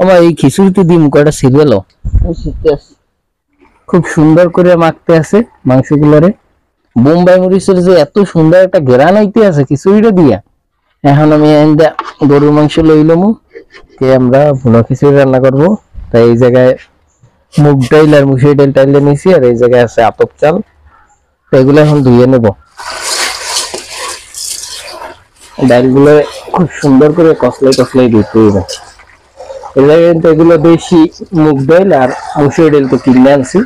আমার এই খিচুড়িতে দিম কয়টা সিরিয়াল খুব সুন্দর করে মাখতে আছে মাংসগুলোরে। বোম্বাই মরিচের যে এত সুন্দর একটা ঘেরান হইতে আছে খিচুড়িটা দিয়া। এখন আমি গরুর মাংস লইলাম কে আমরা ভুনা খিচুড়ি রান্না করব। তাই এই জায়গায় মুগ ডাইল আর মুসুরি ডাইল টাইলে নিয়েছি, আর এই জায়গায় আছে আতপ চাল। তো এগুলো এখন ধুয়ে নেব। ডাইলগুলো খুব সুন্দর করে কসলাই কসলাই ধুতে হবে। এই জায়গায় কিন্তু এগুলো বেশি মুগ ডাইল আর মুসুরি ডাইল তো কিনে আনছি।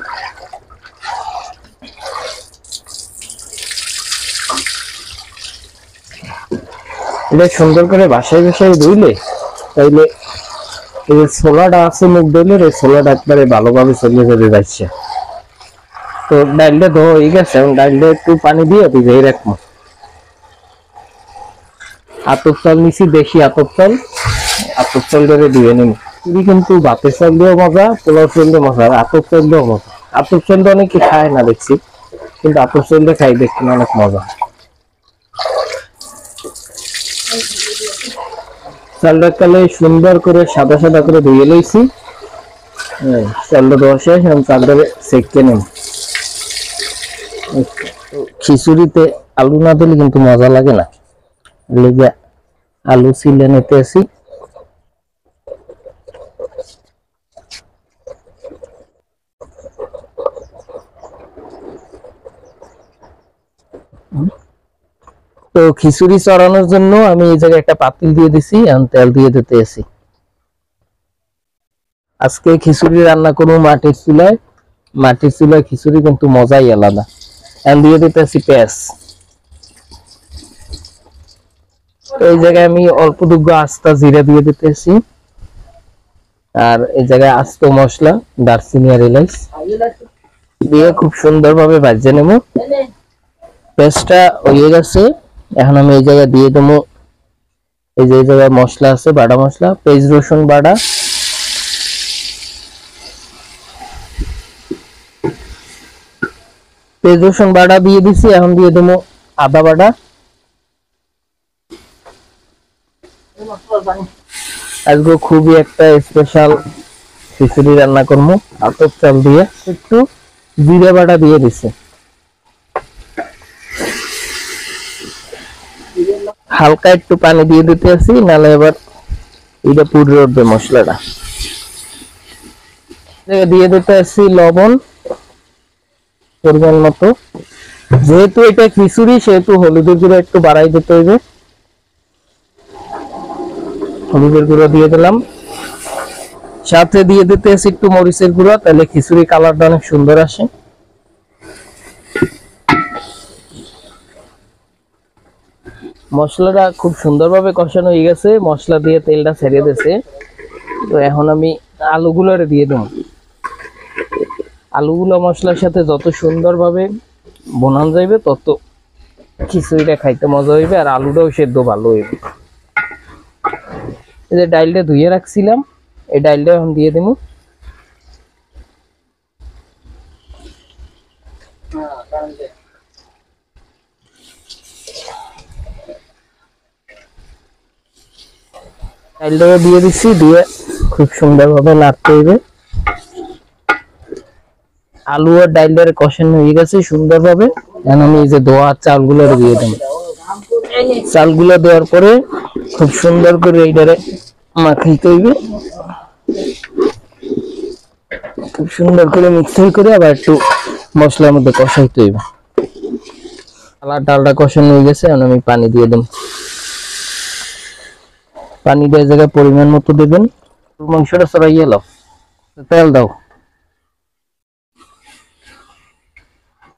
এটা সুন্দর করে বাসায় বাসায় ধুইলে তাইলে এই যে ছোলাটা আছে মুগ ডাইলের, এই ছোলাটা একবারে ভালোভাবে চলে যেতে যাচ্ছে। তো ডাইলটা ধোয়া হয়ে গেছে, এবং ডাইলটা একটু পানি দিয়ে ভিজিয়ে রাখবো। আতপ চাল নিছি, দেশি আতপ চাল। আতপ চাল ধরে দিয়ে নিব। পুরি কিন্তু ভাতের চাল দিয়েও মজা, পোলাও চাল দিয়ে মজা, আর আতপ চাল দিয়েও মজা। আতপ চাল তো অনেকে খায় না দেখছি, কিন্তু আতপ চাল দিয়ে খাই দেখছি অনেক মজা। চালটা কালে সুন্দর করে সাদা সাদা করে ধুয়ে লইছি। চালটা ধোয়া শেষ, এবং চালটা সেঁকে নেব। খিচুড়িতে আলু না দিলে কিন্তু মজা লাগে না, লেগে আলু ছিলে নিতে আসি। তো খিচুড়ি চড়ানোর জন্য আমি এই জায়গায় একটা পাতিল দিয়ে দিছি, আর তেল দিয়ে দিতে আসি। আজকে খিচুড়ি রান্না করবো মাটির চুলায়। মাটির চুলায় খিচুড়ি কিন্তু মজাই আলাদা। এখন দিয়ে দিতে আসি পেঁয়াজ। এই জায়গায় আমি অল্প দুগ্গ আস্তা জিরা দিয়ে দিতেছি, আর এই জায়গায় আস্ত মশলা দারচিনি আর এলাচ দিয়ে খুব সুন্দর ভাবে ভাজে নেব। পেঁয়াজটা হয়ে গেছে, এখন আমি এই জায়গায় দিয়ে দেবো এই যে জায়গায় মশলা আছে, বাটা মশলা, পেঁয়াজ রসুন বাটা, পেঁয়াজ রসুন বাটা দিয়ে দিছি। এখন দিয়ে দেবো আদা বাটা। আজকে খুবই একটা স্পেশাল খিচুড়ি রান্না করবো আতপ চাল দিয়ে। একটু জিরে বাটা দিয়ে দিছে, হালকা একটু পানি দিয়ে দিতে আসি, নাহলে এবার এটা পুড়ে উঠবে মশলাটা। দিয়ে দিতে আসি লবণ পরিমাণ মতো। যেহেতু এটা খিচুড়ি সেহেতু হলুদের গুঁড়ো একটু বাড়াই দিতে হইবে। হলুদের গুঁড়ো দিয়ে দিলাম, সাথে দিয়ে দিতে আসি একটু মরিচের গুঁড়ো, তাহলে খিচুড়ি কালারটা অনেক সুন্দর আসে। মশলাটা খুব সুন্দরভাবে কষানো হয়ে গেছে, মশলা দিয়ে তেলটা ছেড়ে দিয়েছে। তো এখন আমি আলুগুলো দিয়ে দেবো। আলুগুলো মশলার সাথে যত সুন্দরভাবে বোনানো যাইবে তত খিচুড়িটা খাইতে মজা হইবে, আর আলুটাও সেদ্ধ ভালো হইবে। এই যে ডাইলটা ধুয়ে রাখছিলাম, এই ডাইলটা এখন দিয়ে দেবো। ডাইলটা দিয়ে দিচ্ছি, দিয়ে খুব সুন্দরভাবে নাড়তে হইবে। আলু আর ডাইলের কষানো হয়ে গেছে সুন্দরভাবে। এখন আমি এই যে ধোয়া চালগুলো দিয়ে দেবো। চালগুলো দেওয়ার পরে খুব সুন্দর করে এইটারে মাখাইতে হইবে। খুব সুন্দর করে মিক্সার করে আবার একটু মশলার মধ্যে কষাইতে হইবে। ডালটা কষানো হয়ে গেছে, এখন আমি পানি দিয়ে দেব। পানি দিয়ে জায়গায় পরিমাণ মতো দেবেন। মাংসটা চড়াইয়ে এলো, তেল দাও।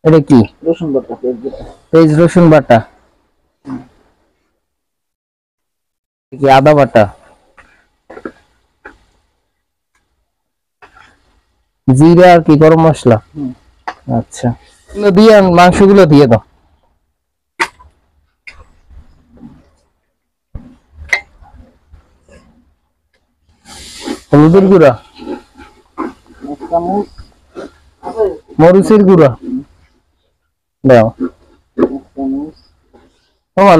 এটা কি? রসুন বাটা, পেঁয়াজ রসুন বাটা, কি আদা বাটা, জিরা আর কি গরম মশলা। আচ্ছা, এগুলো দিয়ে মাংসগুলো দিয়ে দাও। হলুদের গুঁড়া, মরিচের গুঁড়া দাও।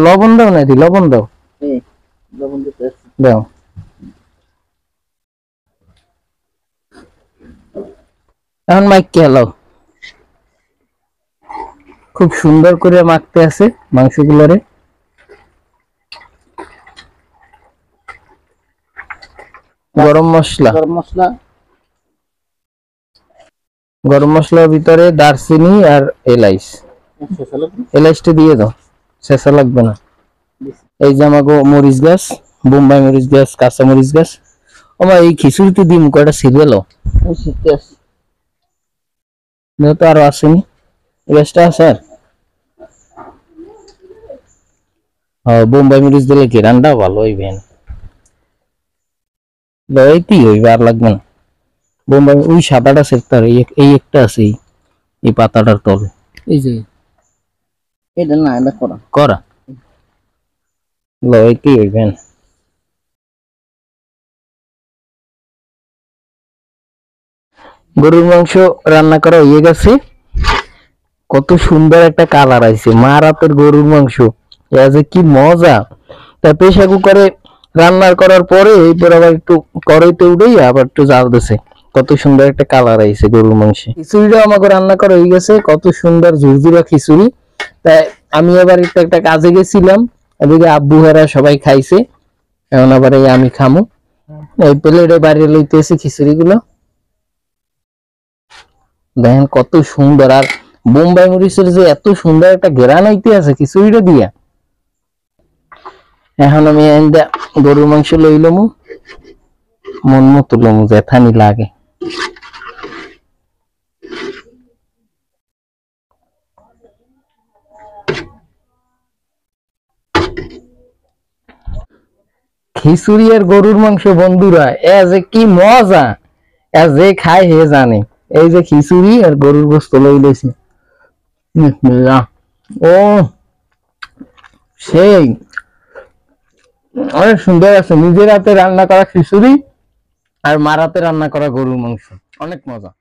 লবণ দাও নাকি? লবণ দাও, দাও। এখন মাইক কে হলো, খুব সুন্দর করে মাখতে আছে মাংসগুলোরে। গরম মশলা, গরম মশলার ভিতরে দারচিনি আর এলাইচ। এলাইচটা দিয়ে দাও, শেষা লাগবে না। এই যে আমাকে মরিচ গাছ, বোম্বাই মরিচ গাছ, কাঁচা মরিচ গাছ। আমার এই খিচুড়িতে দিই মুখটা সিরিয়াল তো আরো আসেনি, গাছটা আছে আর বোম্বাই মরিচ দিলে কি রান্না ভালো হইবে না, এইতেই হইবে, আর লাগবে না। বোম্বাই ওই সাদাটা সেক্টর, এই একটা আছে এই পাতাটার তলে, এই যে এটা না, এটা করা করা লইতেই হইবে না। গরুর মাংস রান্না করা হয়ে গেছে, কত সুন্দর একটা কালার আইছে। মা রাতের গরুর মাংস যে কি মজা। তা প্রেসার কুকারে রান্না করার পরে এরপর আবার একটু কড়াইতে উঠেই আবার একটু জাল দিছে, কত সুন্দর একটা কালার আইছে গরুর মাংসে। খিচুড়িটা আমাকে রান্না করা হয়ে গেছে, কত সুন্দর ঝুরঝুরা খিচুড়ি। তাই আমি আবার একটা কাজে গেছিলাম, এদিকে আব্বু হেরা সবাই খাইছে, এখন আবার এই আমি খামু। এই প্লেটে বাইরে লইতেছি খিচুড়ি গুলো, দেখেন কত সুন্দর। আর বোম্বাই মরিচের যে এত সুন্দর একটা ঘেরান আইতে আছে খিচুড়িটা দিয়া। এখন আমি গরুর মাংস লইলমু, মন মতো লমু যেথানি লাগে। খিচুড়ি আর গরুর মাংস বন্ধুরা, এ যে কি মজা, এ যে খায় হে জানে। এই যে খিচুড়ি আর গরুর গোস্ত লই লইছি, ও সেই অনেক সুন্দর আছে। নিজের হাতে রান্না করা খিচুড়ি আর মার হাতে রান্না করা গরুর মাংস, অনেক মজা।